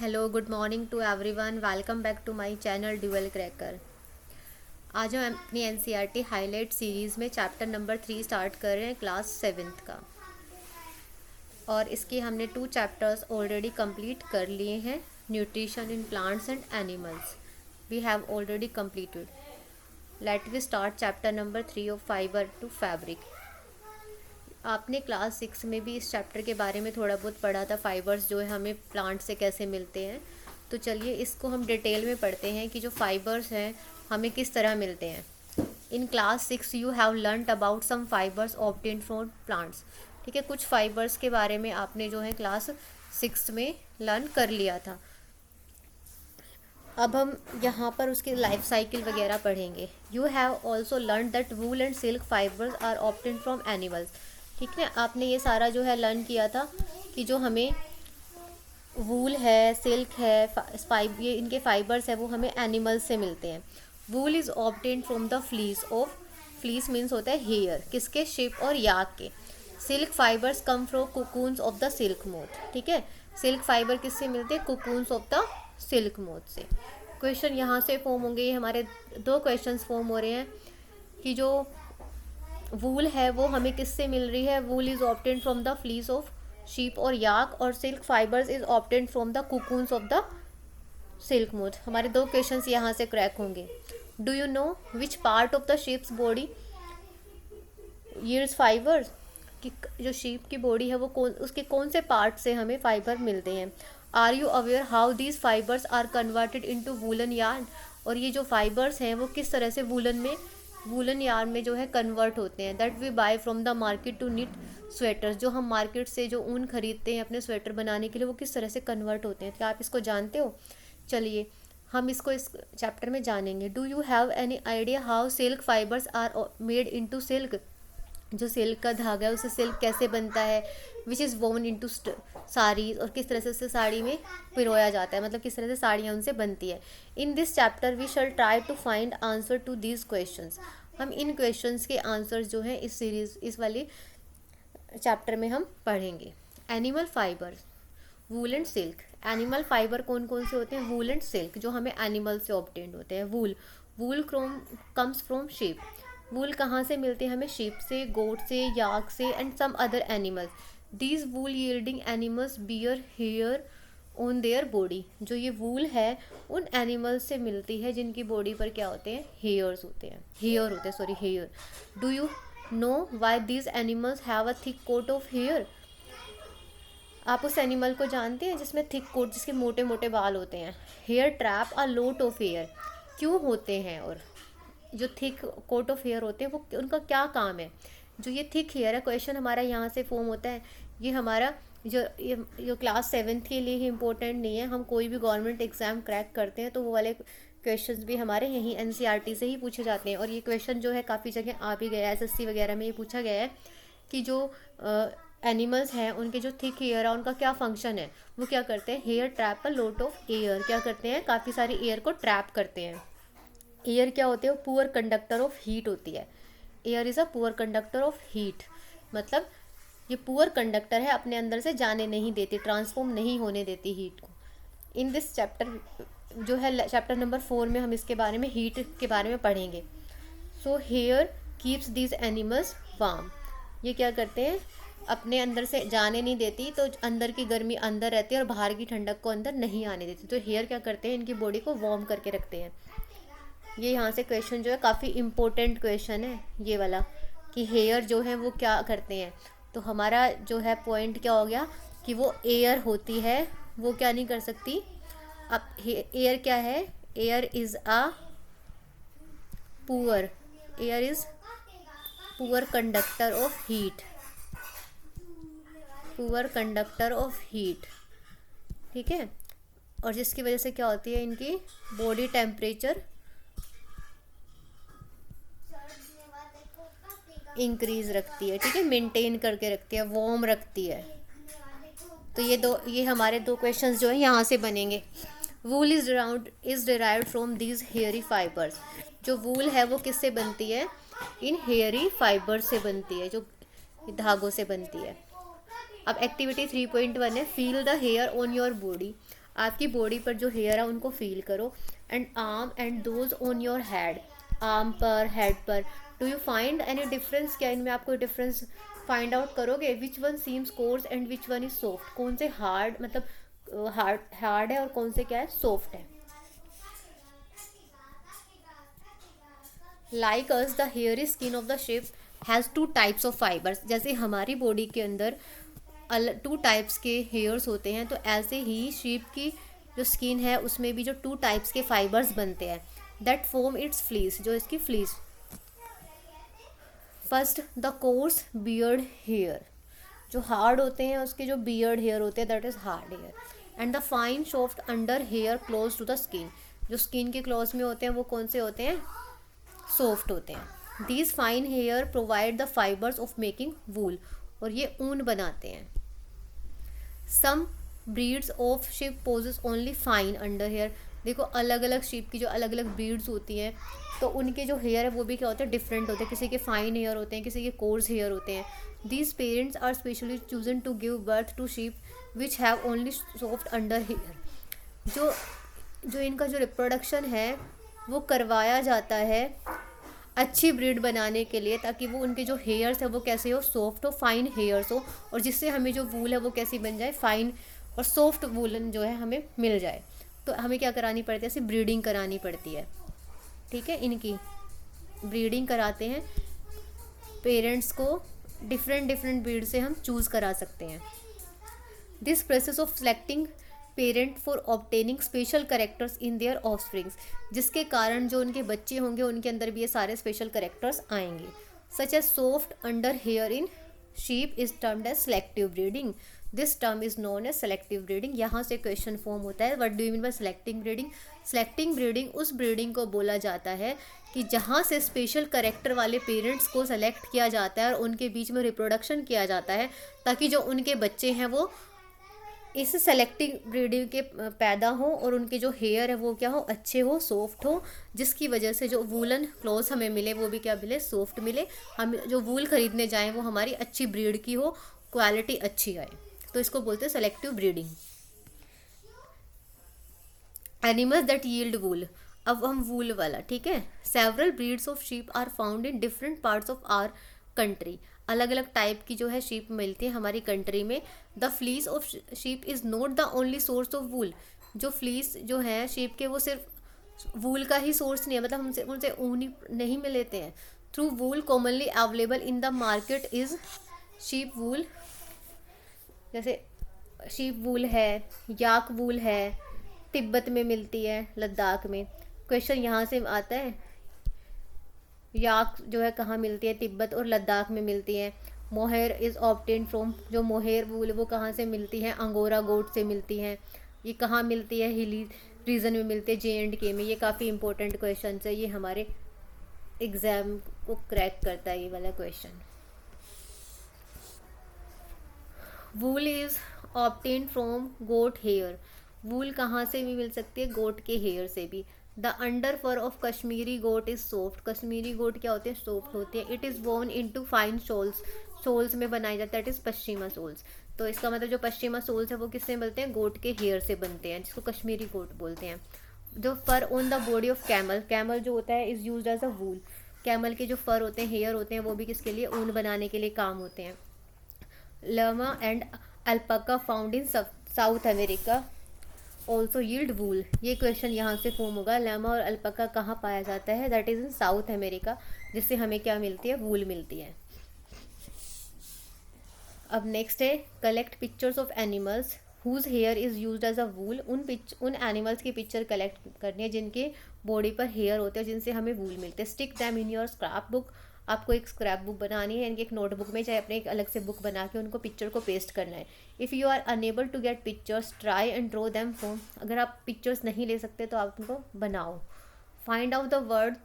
Hello good morning to everyone. Welcome back to my channel dual cracker. आज हम अपनी NCERT highlight series में chapter number 3 start कर रहे हैं क्लास 7th का। और इसके हमने 2 चैप्टर्स ऑलरेडी कंप्लीट कर लिए हैं। Nutrition in plants and animals we have already completed. Let we start chapter number 3 of fibre to fabric. आपने क्लास 6 में भी इस चैप्टर के बारे में थोड़ा बहुत पढ़ा था, फाइबर्स जो है हमें प्लांट से कैसे मिलते हैं। तो चलिए इसको हम डिटेल में पढ़ते हैं कि जो फाइबर्स हैं हमें किस तरह मिलते हैं। In class 6 you have learned about some fibres obtained from plants. ठीक है, कुछ फाइबर्स के बारे में आपने जो है क्लास 6 में लर्न कर लिया था। अब हम यहाँ पर उसकी लाइफ साइकिल वगैरह पढ़ेंगे। You have also learn that wool and silk fibres are obtained from animals. ठीक है, आपने ये सारा जो है लर्न किया था कि जो हमें वूल है, सिल्क है, ये इनके फाइबर्स है वो हमें एनिमल्स से मिलते हैं। Wool is obtained from the fleece of, fleece means होता है हेयर, किसके, शिप और याक के। Silk fibres come from cocoons of the silk moth. ठीक है, सिल्क फाइबर किससे मिलते हैं, cocoons of the silk moth से। क्वेश्चन यहाँ से फॉर्म होंगे, ये हमारे 2 क्वेश्चंस फॉर्म हो रहे हैं कि जो वूल है वो हमें किससे मिल रही है। Wool is obtained from the fleece of sheep और याक, और silk fibres is obtained from the cocoons of the silk moth. हमारे 2 क्वेश्चंस यहाँ से क्रैक होंगे। Do you know which part of the sheep's body yields fibres, कि जो sheep की body है वो उसके कौन से पार्ट से हमें फाइबर मिलते हैं। Are you aware how these fibres are converted into woollen yarn, और ये जो फाइबर्स हैं वो किस तरह से वूलन यार्न में जो है कन्वर्ट होते हैं। That we buy from the market to knit sweaters, जो हम मार्केट से जो ऊन खरीदते हैं अपने स्वेटर बनाने के लिए वो किस तरह से कन्वर्ट होते हैं। क्या आप इसको जानते हो? चलिए हम इसको इस चैप्टर में जानेंगे। Do you have any idea how silk fibres are made into silk, जो सिल्क का धागा है उससे सिल्क कैसे बनता है। Which is woven into saris, और किस तरह से उसे साड़ी में पिरोया जाता है, मतलब किस तरह से साड़ियाँ उनसे बनती है। In this chapter we shall try to find answer to these questions. हम इन क्वेश्चंस के आंसर्स जो हैं इस सीरीज, इस वाली चैप्टर में हम पढ़ेंगे। Animal fibre, wool and silk. Animal fibre कौन कौन से होते हैं? वूल एंड सिल्क, जो हमें एनिमल से ऑब्टेन्ड होते हैं। वूल कम्स फ्रॉम शीप। वूल कहाँ से मिलते हैं हमें? शीप से, गोट से, याक से and some other animals. These wool yielding animals bear hair on their body. जो ये वूल है उन एनिमल्स से मिलती है जिनकी बॉडी पर क्या होते हैं? हेयर होते हैं। Hair. Do you know why these animals have a thick coat of hair. आप उस एनिमल को जानते हैं जिसमें थिक कोट, जिसके मोटे मोटे बाल होते हैं। Hair trap a lot of hair, क्यों होते हैं? और जो थिक कोट ऑफ हेयर होते हैं वो उनका क्या काम है? जो ये थिक हेयर है, क्वेश्चन हमारा यहाँ से फॉर्म होता है। ये हमारा जो क्लास 7th के लिए ही इम्पोर्टेंट नहीं है, हम कोई भी गवर्नमेंट एग्ज़ाम क्रैक करते हैं तो वो वाले क्वेश्चंस भी हमारे यहीं एनसीईआरटी से ही पूछे जाते हैं। और ये क्वेश्चन जो है काफ़ी जगह आ भी गया है, एसएससी वगैरह में ये पूछा गया है कि जो एनिमल्स हैं उनके जो थिक हेयर है उनका क्या फंक्शन है। वो क्या करते हैं? Hair trap a lot of air, क्या करते हैं? काफ़ी सारी एयर को ट्रैप करते हैं। एयर क्या होती है? पुअर कंडक्टर ऑफ हीट होती है। Air is a poor conductor of heat, मतलब ये पुअर कंडक्टर है, अपने अंदर से जाने नहीं देती, ट्रांसफॉर्म नहीं होने देती हीट को। इन दिस चैप्टर जो है चैप्टर नंबर 4 में हम इसके बारे में, हीट के बारे में पढ़ेंगे। So here keeps these animals warm. ये क्या करते हैं? अपने अंदर से जाने नहीं देती, तो अंदर की गर्मी अंदर रहती है और बाहर की ठंडक को अंदर नहीं आने देती। तो हेयर क्या करते हैं? इनकी बॉडी को वार्म करके रखते हैं। ये यहाँ से क्वेश्चन जो है काफ़ी इम्पोर्टेंट क्वेश्चन है ये वाला, कि हेयर जो है वो क्या करते हैं। तो हमारा जो है पॉइंट क्या हो गया कि वो एयर होती है, वो क्या नहीं कर सकती। अब एयर क्या है? Air is a poor, air is poor conductor of heat, poor conductor of heat. ठीक है, और जिसकी वजह से क्या होती है, इनकी बॉडी टेम्परेचर इंक्रीज रखती है। ठीक है, मेंटेन करके रखती है, वार्म रखती है। तो ये हमारे 2 क्वेश्चंस जो है यहाँ से बनेंगे। वूल is derived from these hairy fibres. जो वूल है वो किससे बनती है? इन हेयरी फाइबर से बनती है, जो धागों से बनती है। अब एक्टिविटी 3.1 है, feel the hair on your body. आपकी बॉडी पर जो हेयर है उनको फील करो। And arm and those on your head, arm पर, हेड पर, do you find any difference, क्या इनमें आप कोई डिफरेंस फाइंड आउट करोगे? Which one seems coarse and which one is soft, कौन से हार्ड मतलब हार्ड है और कौन से क्या है सॉफ्ट है। Like us the hairy skin of the ship has two types of fibres, जैसे हमारी बॉडी के अंदर टू टाइप्स के हेयर्स होते हैं, तो ऐसे ही शीप की जो स्किन है उसमें भी जो टू टाइप्स के फाइबर्स बनते हैं, दैट फॉर्म इट्स फ्लीस, जो इसकी fleece. First the coarse beard hair, जो हार्ड होते हैं उसके जो बियर्ड हेयर होते हैं that is hard hair. And the fine soft under hair close to the skin, जो स्किन के क्लोज में होते हैं वो कौन से होते हैं? सॉफ्ट होते हैं। These fine hair provide the fibres of making wool, और ये ऊन बनाते हैं। Some breeds of sheep possess only fine under hair, देखो अलग अलग शिप की जो अलग अलग ब्रीड्स होती हैं तो उनके जो हेयर है वो भी क्या होते हैं? डिफरेंट होते हैं। किसी के फाइन हेयर होते हैं, किसी के कोर्स हेयर होते हैं। These parents are specially chosen to give birth to sheep which have only soft under hair, जो जो इनका जो रिप्रोडक्शन है वो करवाया जाता है अच्छी ब्रीड बनाने के लिए, ताकि वो उनके जो हेयर्स है वो कैसे हो? सॉफ्ट हो, फाइन हेयर्स हो, और जिससे हमें जो वूल है वो कैसी बन जाए? फाइन और सॉफ्ट वूलन जो है हमें मिल जाए। तो हमें क्या करानी पड़ती है? ऐसी ब्रीडिंग करानी पड़ती है, ठीक है। इनकी ब्रीडिंग कराते हैं, पेरेंट्स को डिफरेंट डिफरेंट ब्रीड से हम चूज़ करा सकते हैं। This process of selecting parent for obtaining special characters in their offsprings, जिसके कारण जो उनके बच्चे होंगे उनके अंदर भी ये सारे स्पेशल करेक्टर्स आएंगे। Such as soft under hair in sheep is termed as selective breeding, this term is known as selective breeding. यहाँ से क्वेश्चन फॉर्म होता है, what do you mean by selecting breeding? Selecting breeding उस breeding को बोला जाता है कि जहाँ से स्पेशल करेक्टर वाले पेरेंट्स को सेलेक्ट किया जाता है और उनके बीच में रिप्रोडक्शन किया जाता है, ताकि जो उनके बच्चे हैं वो इस सेलेक्टिव ब्रीडिंग के पैदा हो और उनके जो हेयर है वो क्या हो? अच्छे हो, सॉफ्ट हो, जिसकी वजह से जो वूलन क्लॉथ हमें मिले वो भी क्या मिले? सॉफ्ट मिले। हम जो वूल खरीदने जाएं वो हमारी अच्छी ब्रीड की हो, क्वालिटी अच्छी आए, तो इसको बोलते हैं selective breeding. Animals that yield wool, अब हम वूल वाला, ठीक है। Several breeds of sheep are found in different parts of our country, अलग अलग टाइप की जो है शीप मिलती है हमारी कंट्री में। The fleece of sheep is not the only source of wool, जो फ्लीस जो है शीप के वो सिर्फ वूल का ही सोर्स नहीं है, मतलब हमसे उनसे ऊन ही नहीं मिल लेते हैं। Through wool commonly available in the market is sheep wool, जैसे शीप वूल है, याक वूल है, तिब्बत में मिलती है, लद्दाख में। क्वेश्चन यहाँ से आता है, याक जो है कहाँ मिलती है? तिब्बत और लद्दाख में मिलती है। मोहेर इज़ ऑब्टेन फ्रॉम, जो मोहेर वूल वो कहाँ से मिलती है? अंगोरा गोट से मिलती है। ये कहाँ मिलती है? हिली रीजन में मिलती है, J&K में। ये काफ़ी इंपॉर्टेंट क्वेश्चन है, ये हमारे एग्ज़ाम को क्रैक करता है ये वाला question. Wool is obtain from goat hair, wool कहाँ से भी मिल सकती है? गोट के हेयर से भी। The under fur of Kashmiri goat is soft, Kashmiri goat क्या होते हैं? सॉफ्ट होते हैं। It is woven into fine shawls, shawls में बनाई जाती है, दैट इज़ पश्चिमा शॉल्स। तो इसका मतलब जो पश्चिमा शॉल्स है वो किससे बनते हैं? गोट के हेयर से बनते हैं, जिसको कश्मीरी गोट बोलते हैं। जो fur on the body of camel, camel जो होता है is used as a wool, camel के जो फर होते हैं, हेयर होते हैं, वो भी किसके लिए? ऊन बनाने के लिए काम होते हैं। Llama and alpaca found in South America also yield wool, ये क्वेश्चन यहाँ से फॉर्म होगा। लामा और अल्पाका कहाँ पाया जाता है? That is in South America, जिससे हमें क्या मिलती है? वूल मिलती है। अब नेक्स्ट है, collect pictures of animals whose hair is used as a wool, उन एनिमल्स की पिक्चर कलेक्ट करनी है जिनके बॉडी पर हेयर होते हैं, जिनसे हमें वूल मिलते हैं। Stick them in your scrap book, आपको एक स्क्रैप बुक बनानी है, इनकी एक नोटबुक में, चाहे अपने एक अलग से बुक बना के उनको पिक्चर को पेस्ट करना है। If you are unable to get pictures try and draw them from, अगर आप पिक्चर्स नहीं ले सकते तो आप उनको बनाओ। Find out the word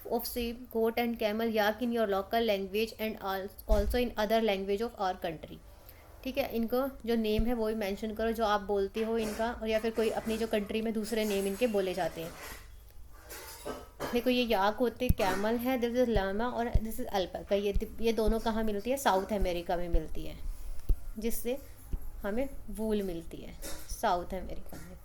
of sheep, goat and camel, yak in your local language and also in other language of our country, ठीक है। इनको जो नेम है वो भी मेंशन करो जो आप बोलती हो इनका, और या फिर कोई अपनी जो कंट्री में दूसरे नेम इनके बोले जाते हैं। देखो ये याक होते कैमल है, दिस इज लामा और दिस इज अल्पाका, ये दोनों कहाँ मिलती है? साउथ अमेरिका में मिलती है, जिससे हमें वूल मिलती है साउथ अमेरिका में।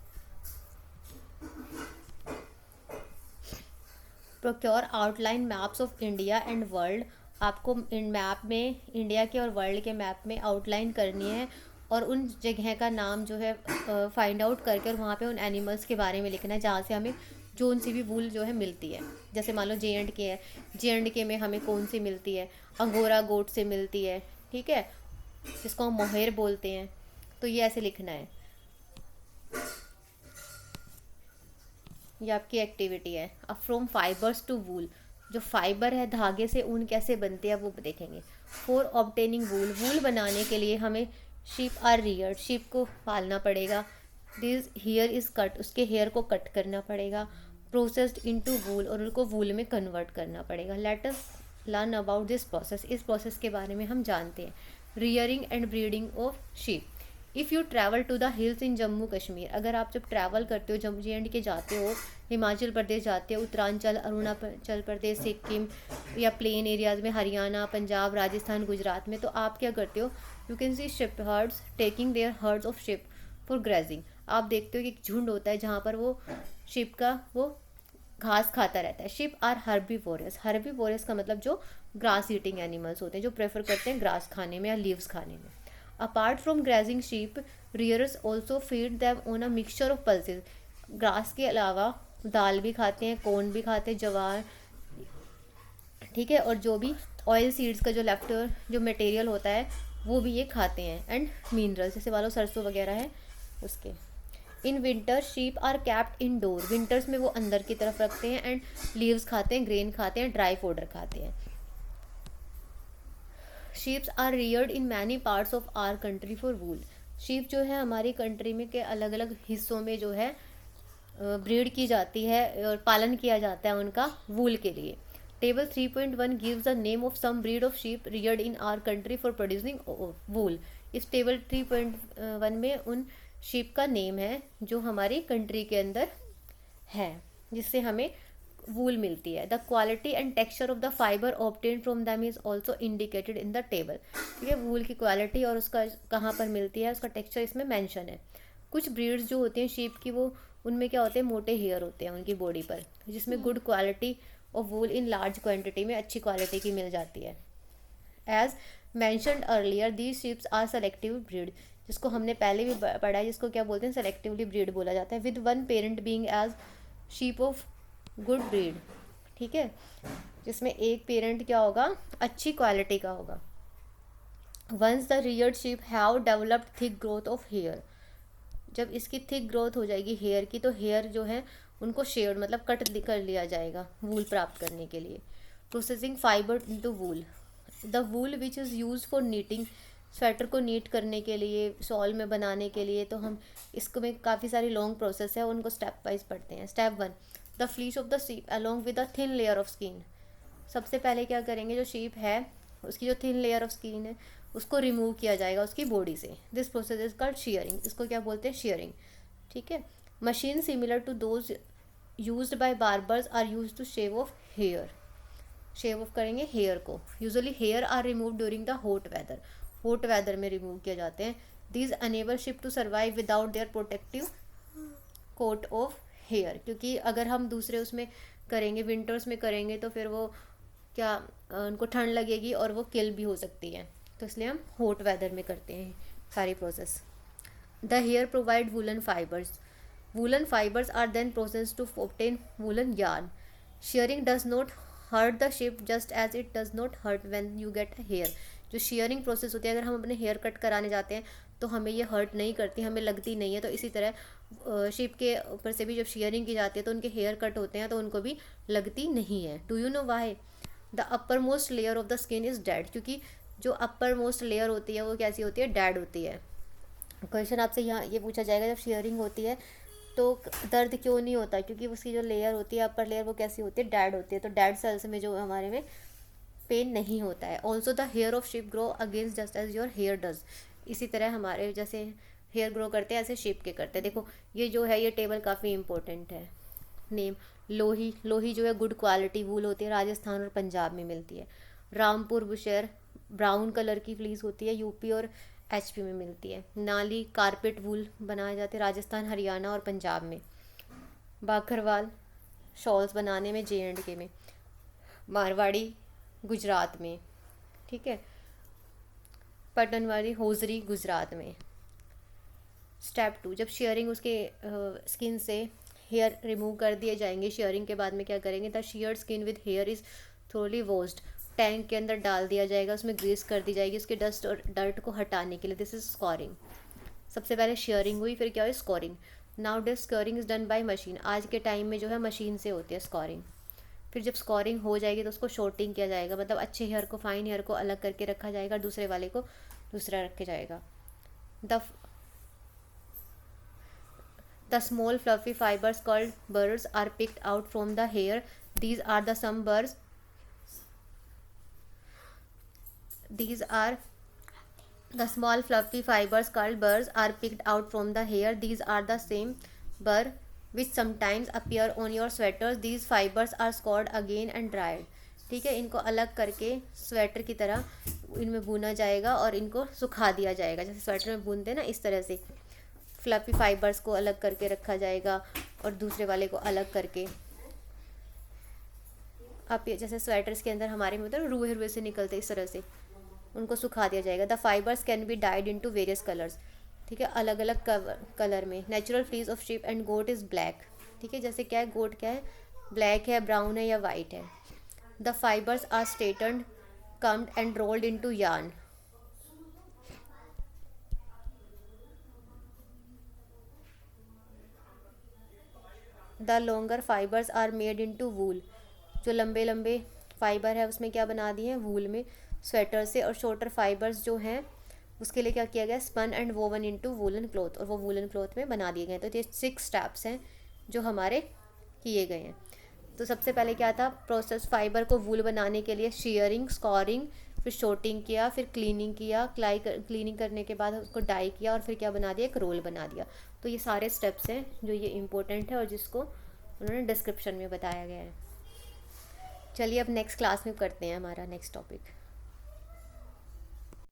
Procure outline maps of India and world. आपको इन मैप में इंडिया के और वर्ल्ड के मैप में आउटलाइन करनी है और उन जगह का नाम जो है फाइंड आउट करके और वहाँ पे उन एनिमल्स के बारे में लिखना है जहाँ से हमें जोन सी भी वूल जो है मिलती है। जैसे मान लो J&K है, J&K में हमें कौन सी मिलती है, अंगोरा गोट से मिलती है, ठीक है, जिसको हम मोहेर बोलते हैं। तो ये ऐसे लिखना है। ये आपकी एक्टिविटी है। अब फ्रॉम फाइबर्स टू वूल, जो फाइबर है धागे से ऊन कैसे बनती है वो देखेंगे। फॉर ऑब्टेनिंग वूल, वूल बनाने के लिए हमें शीप आर रियर्ड, शीप को पालना पड़ेगा। दिस हेयर इज़ कट, उसके हेयर को कट करना पड़ेगा। प्रोसेस्ड इनटू वूल, और उनको वूल में कन्वर्ट करना पड़ेगा। Let us learn about this process, इस प्रोसेस के बारे में हम जानते हैं। Rearing and breeding of sheep. If you travel to the hills in Jammu Kashmir, अगर आप जब ट्रैवल करते हो, जम्मू J&K जाते हो, हिमाचल प्रदेश जाते हो, उत्तरांचल, अरुणाचल प्रदेश, सिक्किम या प्लेन एरियाज़ में हरियाणा, पंजाब, राजस्थान, गुजरात में, तो आप क्या करते हो, you can see ship hertz taking their hertz of ship for grazing. आप देखते हो कि एक झुंड होता है जहाँ पर वो शिप का वो घास खाता रहता है। शिप आर हर्बीवोरस, हर्बीवोरस का मतलब जो ग्रास ईटिंग एनिमल्स होते हैं, जो प्रेफर करते हैं ग्रास खाने में या लीव्स खाने में। Apart from grazing sheep, rearers also feed them on a mixture of pulses. Grass के अलावा दाल भी खाते हैं, कॉर्न भी खाते हैं, जवार, ठीक है, और जो भी ऑयल सीड्स का जो लेफ्ट जो मटेरियल होता है वो भी ये खाते हैं। एंड मिनरल्स, जैसे वालों सरसों वगैरह है उसके। In winter sheep are kept in door, winters में वो अंदर की तरफ रखते हैं। एंड लीव्स खाते हैं, ग्रेन खाते हैं, ड्राई फोडर खाते हैं। Sheeps are reared in many parts of our country for wool. Sheep जो है हमारी कंट्री में के अलग अलग हिस्सों में जो है ब्रीड की जाती है और पालन किया जाता है उनका वूल के लिए। Table 3.1 gives the name of some breed of sheep reared in our country for producing wool. इस टेबल 3.1 में उन शीप का नेम है जो हमारी कंट्री के अंदर है, जिससे हमें वूल मिलती है। The quality and texture of the fibre obtain from them is also indicated in the table. ठीक है, वूल की क्वालिटी और उसका कहाँ पर मिलती है, उसका टेक्सचर इसमें मेंशन है। कुछ ब्रीड्स जो होती हैं शीप की, वो उनमें क्या होते हैं, मोटे हेयर होते हैं उनकी बॉडी पर, जिसमें good quality of wool in large quantity में अच्छी क्वालिटी की मिल जाती है। As mentioned earlier these sheeps are selective breed, जिसको हमने पहले भी पढ़ा है, जिसको क्या बोलते हैं, सेलेक्टिवली ब्रीड बोला जाता है। With one parent being as sheep of good breed, ठीक है, जिसमें एक पेरेंट क्या होगा, अच्छी क्वालिटी का होगा। Once the reared sheep have developed thick growth of hair, जब इसकी थिक ग्रोथ हो जाएगी हेयर की, तो हेयर जो है उनको शेड मतलब कट कर लिया जाएगा वूल प्राप्त करने के लिए। Processing fibre into wool, the wool which is use for knitting, sweater को नीट करने के लिए, शॉल में बनाने के लिए, तो हम इसको में काफ़ी सारी लॉन्ग प्रोसेस है, उनको स्टेप वाइज पढ़ते हैं। Step 1, the fleece of the sheep along with a thin layer of skin. सबसे पहले क्या करेंगे, जो शीप है उसकी जो थिन लेयर ऑफ स्किन है उसको रिमूव किया जाएगा उसकी बॉडी से। This process is called shearing, इसको क्या बोलते हैं, शेयरिंग, ठीक है। Machine similar to those used by barbers are used to shave off hair, shave off करेंगे हेयर को। Usually hair are remove during the hot weather, hot weather में remove किए जाते हैं। These enable sheep to survive without their protective coat of hair, क्योंकि अगर हम दूसरे उसमें करेंगे, विंटर्स में करेंगे, तो फिर वो क्या उनको ठंड लगेगी और वो किल भी हो सकती है, तो इसलिए हम हॉट वेदर में करते हैं सारी process. The hair provide woollen fibres, woollen fibres are then process to obtain woollen yarn. Shearing does not hurt the sheep just as it does not hurt when you get hair. जो shearing process होती है, अगर हम अपने hair cut कराने जाते हैं तो हमें ये हर्ट नहीं करती, हमें लगती नहीं है, तो इसी तरह शिप के ऊपर से भी जब शेयरिंग की जाती है तो उनके हेयर कट होते हैं तो उनको भी लगती नहीं है। Do you know Y? The upper most layer of the skin is dead, क्योंकि जो अपर मोस्ट लेयर होती है वो कैसी होती है, डेड होती है। क्वेश्चन आपसे यहाँ ये पूछा जाएगा, जब शेयरिंग होती है तो दर्द क्यों नहीं होता, क्योंकि उसकी जो लेयर होती है अपर लेयर वो कैसी होती है, डेड होती है, तो डेड सेल्स में जो हमारे में पेन नहीं होता है। Also the hair of sheep grow against just as your hair does, इसी तरह हमारे जैसे हेयर ग्रो करते हैं ऐसे शिप के करते हैं। देखो ये जो है ये टेबल काफ़ी इंपॉर्टेंट है। नेम लोही, लोही जो है गुड क्वालिटी वूल होती है, राजस्थान और पंजाब में मिलती है। रामपुर बुशेर ब्राउन कलर की फ्लीस होती है, यूपी और HP में मिलती है। नाली कारपेट वूल बनाए जाते हैं राजस्थान, हरियाणा और पंजाब में। बाखरवाल शॉल्स बनाने में J&K में, मारवाड़ी गुजरात में, ठीक है, पटनवाड़ी होजरी गुजरात में। स्टेप 2, जब शेयरिंग उसके स्किन से हेयर रिमूव कर दिए जाएंगे, शेयरिंग के बाद में क्या करेंगे, the shared skin with here is thoroughly washed, tank के अंदर डाल दिया जाएगा, उसमें ग्रीस कर दी जाएगी उसके डस्ट और डर्ट को हटाने के लिए। This is scoring. सबसे पहले शेयरिंग हुई, फिर क्या हुई, scoring. Now this scoring is done by machine, आज के टाइम में जो है मशीन से होती है स्कोरिंग। फिर जब स्कोरिंग हो जाएगी तो उसको शॉर्टिंग किया जाएगा, मतलब अच्छे हेयर को, फाइन हेयर को अलग करके रखा जाएगा, दूसरे वाले को दूसरा रखे जाएगा। The small fluffy fibers called burrs are picked out from the hair. These are the some burrs. These are the small fluffy fibers called burrs are picked out from the hair. These are the same burr which sometimes appear on your sweaters. These fibers are scoured again and dried. ठीक है, इनको अलग करके sweater की तरह इनमें बुना जाएगा और इनको सुखा दिया जाएगा, जैसे स्वेटर में बुनते हैं ना, इस तरह से फ्लफी फाइबर्स को अलग करके रखा जाएगा और दूसरे वाले को अलग करके। आप ये जैसे स्वेटर्स के अंदर हमारे में होता है रुए रुए से निकलते, इस तरह से उनको सुखा दिया जाएगा। The fibres can be dyed into various colours, ठीक है, अलग अलग कलर में। Natural fleece of sheep and goat is black, ठीक है, जैसे क्या है, गोट क्या है, ब्लैक है, ब्राउन है या वाइट है। The fibres are straightened, combed and rolled into yarn. The longer fibres are made into wool, जो लंबे लंबे फाइबर है उसमें क्या बना दिए हैं, वूल में, स्वेटर से। और शॉर्टर फाइबर्स जो हैं उसके लिए क्या किया गया, spun and woven into woollen cloth, और वो वूलन क्लॉथ में बना दिए गए। तो ये 6 स्टेप्स हैं जो हमारे किए गए हैं। तो सबसे पहले क्या था, प्रोसेस फाइबर को वूल बनाने के लिए शेयरिंग, स्कोरिंग, फिर शॉर्टिंग किया, फिर क्लीनिंग किया, क्लीनिंग करने के बाद उसको डाई किया और फिर क्या बना दिया, एक रोल बना दिया। तो ये सारे स्टेप्स हैं जो ये इम्पोर्टेंट है और जिसको उन्होंने डिस्क्रिप्शन में बताया गया है। चलिए अब नेक्स्ट क्लास में करते हैं हमारा नेक्स्ट टॉपिक।